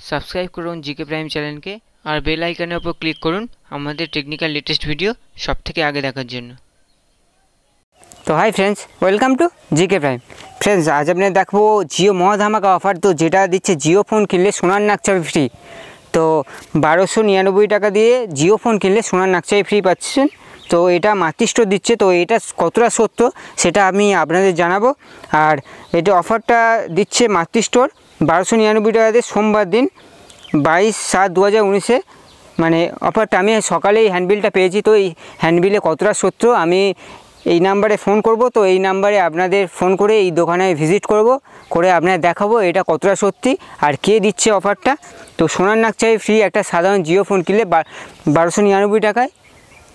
Subscribe করুন GK prime চ্যানেলকে আর bell আইকনের উপর ক্লিক করুন আমাদের টেকনিক্যাল লেটেস্ট ভিডিও সবথেকে আগে দেখার জন্য। তো hi friends, welcome to GK prime. Friends, আজ আপনাদের দেখবো জিও মহাধামাকা অফার। তো যেটা দিচ্ছে জিও ফোন কিনলে সোনার নাকচাবি ফ্রি। তো 1299 টাকা দিয়ে জিও ফোন কিনলে সোনার নাকচাবি ফ্রি পাচ্ছেন। তো এটা মাতৃস্টোর দিচ্ছে। তো এটা কতটা সত্য সেটা আমি আপনাদের জানাবো। আর এটা অফারটা দিচ্ছে মাতৃস্টোর 1299 টাকা দিয়ে সোমবার দিন 22/7/2019 মানে অফারটা। আমি সকালেই হ্যান্ডবিলটা পেয়েছি। তো এই হ্যান্ডবিলে কতটা সত্য আমি এই নাম্বারে ফোন করব। তো এই নাম্বারে আপনাদের ফোন করে এই দোকানে ভিজিট করব, করে আপনাদের দেখাবো এটা কতটা সত্যি আর কে দিচ্ছে অফারটা। তো সোনার নাকচাবি ফ্রি একটা সাধারণ জিও ফোন কিনলে 1299 টাকায়।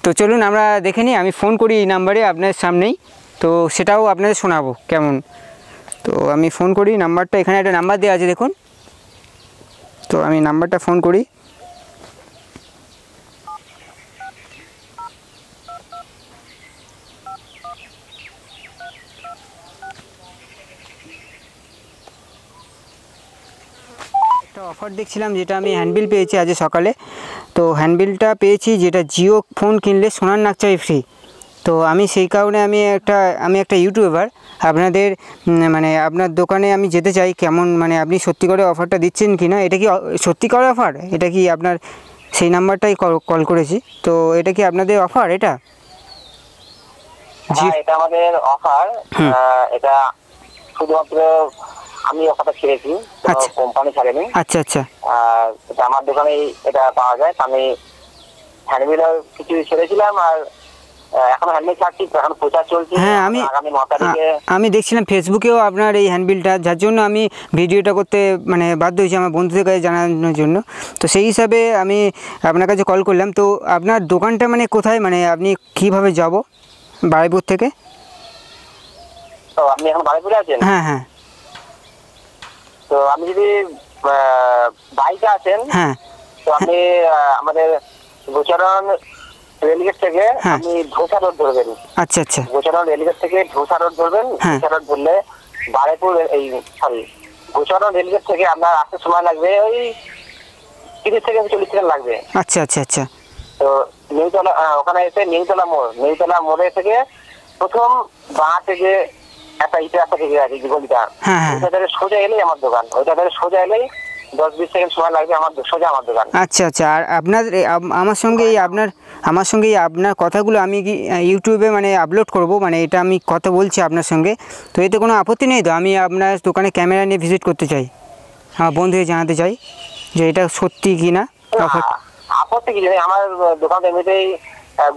তো চলুন আমরা দেখে নিই। আমি ফোন করি এই নাম্বারে আপনাদের সামনেই, তো সেটাও আপনাদের শোনাবো কেমন। তো আমি ফোন করি, নাম্বারটা এখানে একটা নাম্বার দেওয়া আছে দেখুন। তো আমি নাম্বারটা ফোন করি। একটা অফার দেখছিলাম যেটা আমি হ্যান্ডবিল পেয়েছি আজ সকালে। তো হ্যান্ডবিলটা পেয়েছি যেটা জিও ফোন কিনলে সোনার নাকচাবি ফ্রি। তো আমি সেই কারণে আমি একটা ইউটিউবার, আপনাদের মানে আপনার দোকানে আমি যেতে চাই কেমন, মানে আপনি সত্যি করে অফারটা দিচ্ছেন কি না। এটা কি সত্যি করে অফার? এটা কি আপনার সেই নাম্বারটাই কল করেছি। তো এটা কি আপনাদের অফার? এটা এটা আমাদের অফার। এটা শুধুমাত্র আমি অফারটা ছেড়েছি, কোম্পানি ছাড়েনি। আচ্ছা আচ্ছা, এটা আমার দোকানেই এটা পাওয়া যায়। আমি হ্যান্ডবিল কিছু ছেড়েছিলাম আর এখন হ্যান্ডবিল ছাড়ছি, এখন প্রচার চলছে। হ্যাঁ, আমি দেখছিলাম ফেসবুকেও আপনার এই হ্যান্ডবিলটা, যার জন্য আমি ভিডিওটা করতে মানে বাধ্য হয়েছি আমার বন্ধুদের কাছে জানানোর জন্য। তো সেই হিসাবে আমি আপনার কাছে কল করলাম। তো আপনার দোকানটা মানে কোথায়, মানে আপনি কীভাবে যাব বারুইপুর থেকে? তো আপনি এখন বারুইপুরে আছেন? হ্যাঁ হ্যাঁ। তো আপনি যদি বাইকে আছেন, হ্যাঁ, তো আপনি আমাদের গোচারণ রেলগেট থেকে আপনি ধোসা রোড ধরবেন। আচ্ছা আচ্ছা, গোচারণ রেলগেট থেকে ধোসা রোড ধরবেন। ধোসা রোড ধরলে বারুইপুর গোচারণ রেলগেট থেকে আপনার আসতে সময় লাগবে ওই 30 থেকে 40 সেকেন্ড লাগবে। আচ্ছা আচ্ছা আচ্ছা। তো নিউতলা, ওখানে এসে নিউতলা মোড়ে থেকে প্রথম বাঁ থেকে একটা ইটে রাস্তা থেকে আছে গলিটা, ওইটা থেকে সোজা এলেই আমার দোকান। ওইটা থেকে সোজা এলেই 10-20 সেকেন্ড সময় লাগবে আমার দোকান। আচ্ছা আচ্ছা। আর আপনার আমার সঙ্গে আপনার কথাগুলো আমি কি ইউটিউবে মানে আপলোড করব, মানে এটা আমি কথা বলছি আপনার সঙ্গে। তো এতে কোনো আপত্তি নেই তো? আমি আপনার দোকানে ক্যামেরা নিয়ে ভিজিট করতে চাই, আমার বন্ধুদের জানাতে চাই যে এটা সত্যি কি না। আপত্তি কিছু নেই। আমার দোকান এমনিতেই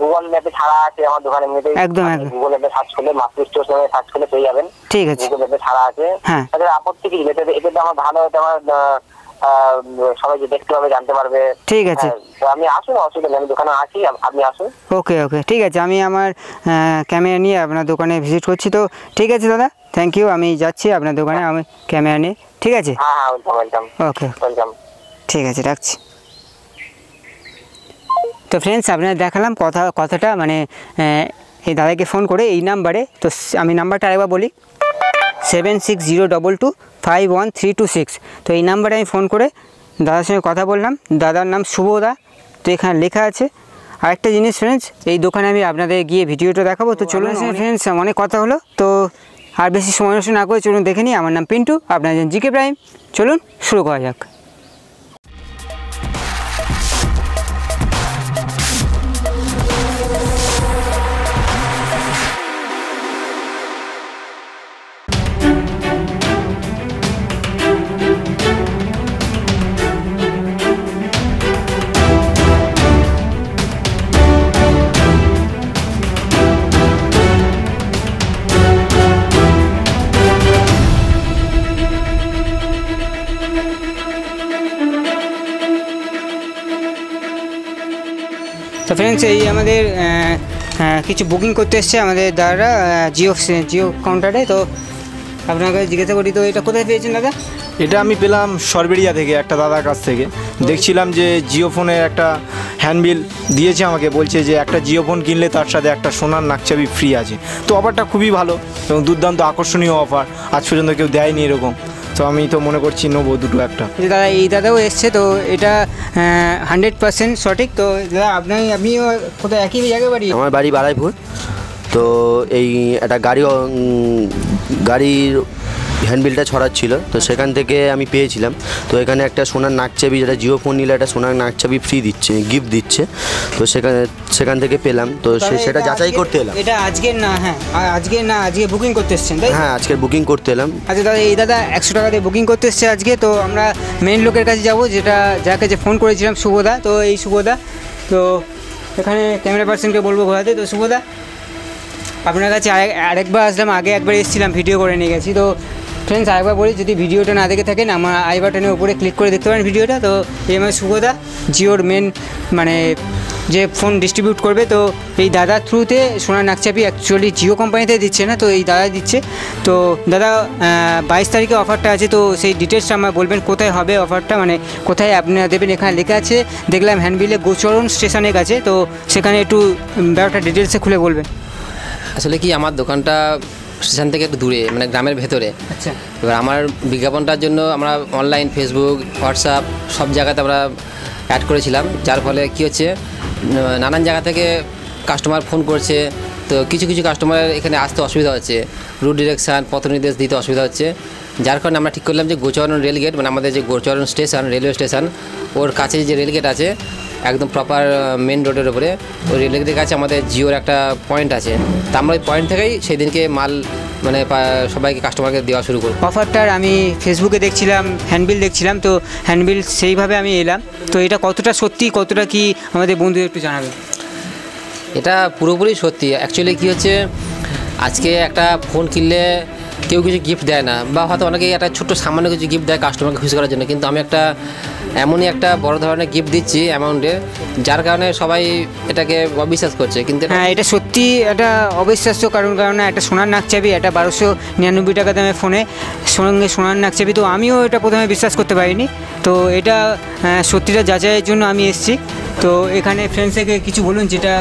গুগল ম্যাপে ছাড়া আছে। আমার দোকান এমনিতেই একদম গুগল ম্যাপে সার্চ করলে মাতৃস্টোর সঙ্গে সার্চ করলে পেয়ে যাবেন। ঠিক আছে, গুগল ম্যাপে ছাড়া আছে। তাদের আপত্তি কিছু নেই। এতে তো আমার ভালো, আমার সবাই যে দেখতে পাবে, জানতে পারবে। ঠিক আছে, আমি আসুন, অসুবিধা নেই, আমি দোকানে আছি, আপনি আসুন। ওকে ওকে, ঠিক আছে। আমি আমার ক্যামেরা নিয়ে আপনার দোকানে ভিজিট করছি। তো ঠিক আছে দাদা, থ্যাংক ইউ। আমি যাচ্ছি আপনার দোকানে আমি ক্যামেরা নিয়ে। ঠিক আছে, হ্যাঁ ওয়েলকাম। ওকে ওয়েলকাম, ঠিক আছে, রাখছি। তো ফ্রেন্ডস, আপনারা দেখালাম কথাটা, মানে এই দাদাকে ফোন করে এই নাম্বারে। তো আমি নাম্বারটা আরেকবার বলি, 7602251326। তো এই নাম্বারে আমি ফোন করে দাদার সঙ্গে কথা বললাম। দাদার নাম শুভদা। তো এখানে লেখা আছে। আরেকটা জিনিস ফ্রেন্ডস, এই দোকানে আমি আপনাদের গিয়ে ভিডিওটা দেখাবো। তো চলুন ফ্রেন্ডস, অনেক কথা হলো, তো আর বেশি সময় নষ্ট না করে চলুন দেখে নিই। আমার নাম পিন্টু, আপনার জিকে প্রাইম। চলুন শুরু করা যাক। তো ফ্রেন্ডস, এই আমাদের কিছু বুকিং করতে এসছে আমাদের দাদারা জিও কাউন্টারে। তো আপনার কাছে জিজ্ঞাসা করি, তো এটা কোথায় পেয়েছেন দাদা? এটা আমি পেলাম সরবেরিয়া থেকে, একটা দাদার কাছ থেকে। দেখছিলাম যে জিও ফোনের একটা হ্যান্ডবিল দিয়েছে আমাকে, বলছে যে একটা জিও ফোন কিনলে তার সাথে একটা সোনার নাকচাবি ফ্রি আছে। তো অফারটা খুবই ভালো এবং দুর্দান্ত আকর্ষণীয় অফার, আজ পর্যন্ত কেউ দেয়নি এরকম। তো আমি তো মনে করছি নেবো দুটো একটা। যে দাদা এই দাদাও এসছে, তো এটা 100% সঠিক। তো দাদা আপনিও কোথায় একই জায়গায় বাড়ি? আমার বাড়ি বারাইপুর। তো এই একটা গাড়ির হ্যান্ডবিলটা ছড়াচ্ছিল, তো সেখান থেকে আমি পেয়েছিলাম। তো এখানে একটা সোনার নাকচাবি, যেটা জিও ফোন নিলে একটা সোনার নাকচাবি ফ্রি দিচ্ছে, গিফট দিচ্ছে। তো সেখান থেকে পেলাম, তো সেটা যাচাই করতে এলাম। এটা আজকে না? হ্যাঁ আজকে বুকিং করতে এসছেন তাই? হ্যাঁ, আজকের বুকিং করতে এলাম। আচ্ছা দাদা, এই দাদা 100 টাকা দিয়ে বুকিং করতে এসছে আজকে। তো আমরা মেন লোকের কাছে যাব, যার কাছে ফোন করেছিলাম, শুভদা। তো এই শুভদা, তো এখানে ক্যামেরা পার্সনকে বলবো ঘোরাতে। তো শুভদা, আপনার কাছে আরেকবার আসলাম, আগে একবার এসেছিলাম, ভিডিও করে নিয়ে গেছি। তো ফ্রেন্ডস আরেকবার বলি, যদি ভিডিওটা না দেখে থাকেন আমার আই বাটনের উপরে ক্লিক করে দেখতে পারেন ভিডিওটা। তো এই আমার শুভদা, জিওর মেন মানে যে ফোন ডিস্ট্রিবিউট করবে। তো এই দাদার থ্রুতে সোনার নাকচাবি অ্যাকচুয়ালি জিও কোম্পানিতে দিচ্ছে না, তো এই দাদা দিচ্ছে। তো দাদা 22 তারিখে অফারটা আছে, তো সেই ডিটেলসটা আমার বলবেন, কোথায় হবে অফারটা, মানে কোথায় আপনারা দেবেন। এখানে লেখা আছে দেখলাম হ্যান্ডবিলে গোচরণ স্টেশনের কাছে, তো সেখানে একটু ব্যাপারটা ডিটেলসে খুলে বলবেন। আসলে কি আমার দোকানটা স্টেশন থেকে একটু দূরে, মানে গ্রামের ভেতরে। আচ্ছা, এবার আমার বিজ্ঞাপনটার জন্য আমরা অনলাইন, ফেসবুক, হোয়াটসঅ্যাপ সব জায়গাতে আমরা অ্যাড করেছিলাম, যার ফলে কী হচ্ছে, নানান জায়গা থেকে কাস্টমার ফোন করছে। তো কিছু কাস্টমারের এখানে আসতে অসুবিধা হচ্ছে, রুট ডিরেকশান, পথ নির্দেশ দিতে অসুবিধা হচ্ছে। যার কারণে আমরা ঠিক করলাম যে গোচরণ রেলগেট, মানে আমাদের যে গোচরণ স্টেশন, রেলওয়ে স্টেশন, ওর কাছে যে রেলগেট আছে একদম প্রপার মেন রোডের উপরে, ওই রেলগেটের কাছে আমাদের জিওর একটা পয়েন্ট আছে। তা আমরা ওই পয়েন্ট থেকেই সেই দিনকে মাল মানে সবাইকে কাস্টমারকে দেওয়া শুরু করব। অফারটার আমি ফেসবুকে দেখছিলাম, হ্যান্ডবিল দেখছিলাম, তো হ্যান্ডবিল সেইভাবে আমি এলাম। তো এটা কতটা সত্যি, কতটা কি আমাদের বন্ধুদের একটু জানাবেন। এটা পুরোপুরি সত্যি। অ্যাকচুয়ালি কী হচ্ছে, আজকে একটা ফোন কিনলে কেউ কিছু গিফট দেয় না, বা হয়তো অনেকেই একটা ছোট্ট সামান্য কিছু গিফট দেয় কাস্টমারকে খুশি করার জন্য, কিন্তু আমি এমনই একটা বড় ধরনের গিফট দিচ্ছি অ্যামাউন্টে, যার কারণে সবাই এটাকে অবিশ্বাস করছে। কিন্তু হ্যাঁ, এটা সত্যি একটা অবিশ্বাস্য, কারণ একটা সোনার নাকচাবি, একটা 1299 টাকা দামের ফোনে সঙ্গে সোনার নাকচাবি। তো আমিও এটা প্রথমে বিশ্বাস করতে পারিনি। তো এটা সত্যিটা যাচাইয়ের জন্য আমি এসেছি। তো এখানে ফ্রেন্ডসকে কিছু বলুন, যেটা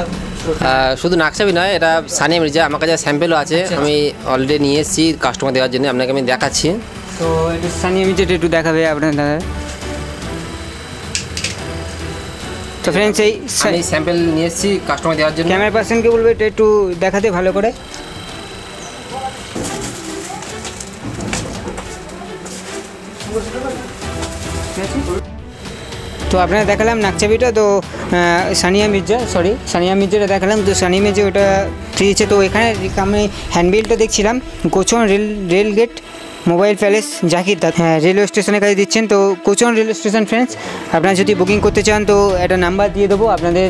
শুধু নাকচাবি নয়, এটা সানিয়া মির্জা, আমার কাছে স্যাম্পেলও আছে, আমি অলরেডি নিয়ে এসেছি কাস্টমার দেওয়ার জন্য, আপনাকে আমি দেখাচ্ছি। তো এটা সানিয়া মির্জাটা একটু দেখাবে আপনার দাদা। তো ফ্রেন্ডস এই স্যাম্পেল নিয়ে এসেছি কাস্টমার দেওয়ার জন্য। ক্যামেরা পার্সনকে বলবো এটা একটু দেখাতে ভালো করে। তো আপনারা দেখালাম নাকচাবিটা। তো সানিয়া মির্জাটা দেখালাম। তো সানিয়া মির্জা ওটা দিয়েছে। তো এখানে আমি হ্যান্ডবিলটা দেখছিলাম, গোচরণ রেলগেট মোবাইল প্যালেস জাকির দাদ, হ্যাঁ, রেলওয়ে স্টেশনের কাছে দিচ্ছেন। তো গোচরণ রেলওয়ে স্টেশন ফ্রেন্ডস, আপনারা যদি বুকিং করতে চান তো একটা নাম্বার দিয়ে দেবো আপনাদের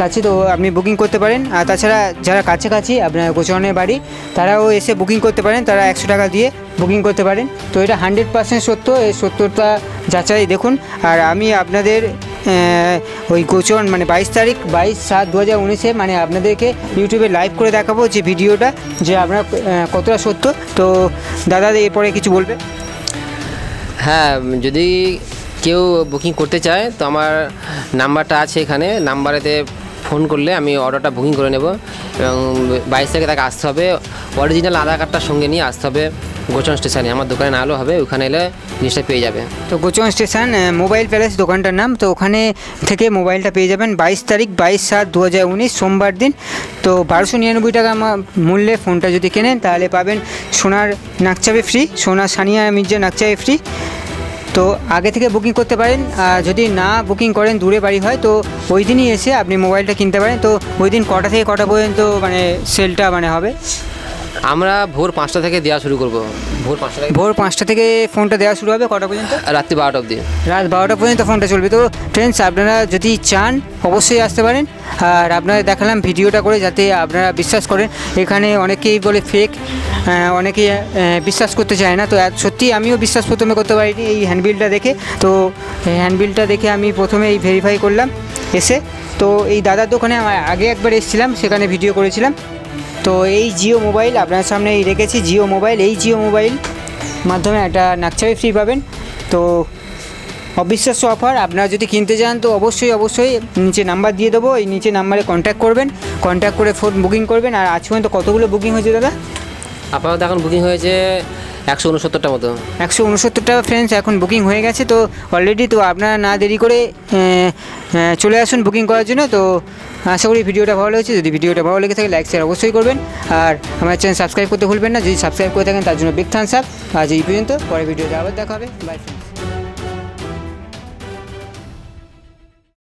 কাছে, তো আপনি বুকিং করতে পারেন। আর তাছাড়া যারা কাছাকাছি আপনার গোচরণের বাড়ি, তারাও এসে বুকিং করতে পারেন, তারা 100 টাকা দিয়ে বুকিং করতে পারেন। তো এটা 100% সত্য, এই সত্যতা যাচাই দেখুন। আর আমি আপনাদের ওই গোচরণ মানে 22/7/2019 মানে আপনাদেরকে ইউটিউবে লাইভ করে দেখাবো যে ভিডিওটা, যে আপনার কতটা সত্য। তো দাদা এরপরে কিছু বলবে? হ্যাঁ, যদি কেউ বুকিং করতে চায় তো আমার নাম্বারটা আছে এখানে, নাম্বারেতে ফোন করলে আমি অর্ডারটা বুকিং করে নেব। এবং 22 তারিখে তাকে আসতে হবে, অরিজিনাল আধার কার্ডটা সঙ্গে নিয়ে আসতে হবে গোচরণ স্টেশনে। আমার দোকানে না হলেও হবে, ওখানে এলে জিনিসটা পেয়ে যাবে। তো গোচরণ স্টেশন মোবাইল প্যালেস দোকানটার নাম। তো ওখানে থেকে মোবাইলটা পেয়ে যাবেন 22/7/2019 সোমবার দিন। তো 1299 টাকা মূল্যে ফোনটা যদি কেনেন তাহলে পাবেন সোনার নাকচাবি ফ্রি, সোনার সানিয়া মির্জা নাকচাবি ফ্রি। তো আগে থেকে বুকিং করতে পারেন, আর যদি না বুকিং করেন, দূরে বাড়ি হয়, তো ওই দিনই এসে আপনি মোবাইলটা কিনতে পারেন। তো ওই দিন কটা থেকে কটা পর্যন্ত মানে সেলটা মানে হবে? আমরা ভোর 5টা থেকে দেওয়া শুরু করব। ভোর 5টা থেকে ফোনটা দেওয়া শুরু হবে, কটা পর্যন্ত? রাত্রি 12টা অবধি। রাত 12টা পর্যন্ত ফোনটা চলবে। তো ফ্রেন্ডস, আপনারা যদি চান অবশ্যই আসতে পারেন। আর আপনারা দেখালাম ভিডিওটা করে, যাতে আপনারা বিশ্বাস করেন। এখানে অনেকেই বলে ফেক, অনেকেই বিশ্বাস করতে চায় না। তো সত্যি আমিও বিশ্বাস প্রথমে করতে পারিনি এই হ্যান্ডবিলটা দেখে। তো হ্যান্ডবিলটা দেখে আমি প্রথমে এই ভেরিফাই করলাম এসে। তো এই দাদার দোকানে আগে একবার এসেছিলাম, সেখানে ভিডিও করেছিলাম। তো এই জিও মোবাইল আপনার সামনে রেখেছি, জিও মোবাইল। এই জিও মোবাইল মাধ্যমে একটা নাকচাবি ফ্রি পাবেন। তো অবিশ্বাস্য অফার। আপনারা যদি কিনতে চান তো অবশ্যই নিচে নাম্বার দিয়ে দেবো, এই নিচে নাম্বারে কন্ট্যাক্ট করবেন, কন্ট্যাক্ট করে ফোন বুকিং করবেন। আর আজ পর্যন্ত কতগুলো বুকিং হয়েছে দাদা? আপাতত এখন বুকিং হয়েছে 169টা মতো। 169 টাকা ফ্রেন্ডস এখন বুকিং হয়ে গেছে। তো অলরেডি তো আপনারা না দেরি করে চলে আসুন বুকিং করার জন্য। তো আশা করি ভিডিওটা ভালো হয়েছে। যদি ভিডিওটা ভালো লেগে থাকে লাইক শেয়ার অবশ্যই করবেন, আর আমার চ্যানেল সাবস্ক্রাইব করতে ভুলবেন না। যদি সাবস্ক্রাইব করে থাকেন তার জন্য বিগ থামস আপ। আজ এই পর্যন্ত, পরে ভিডিওতে আবার দেখা হবে। By friends.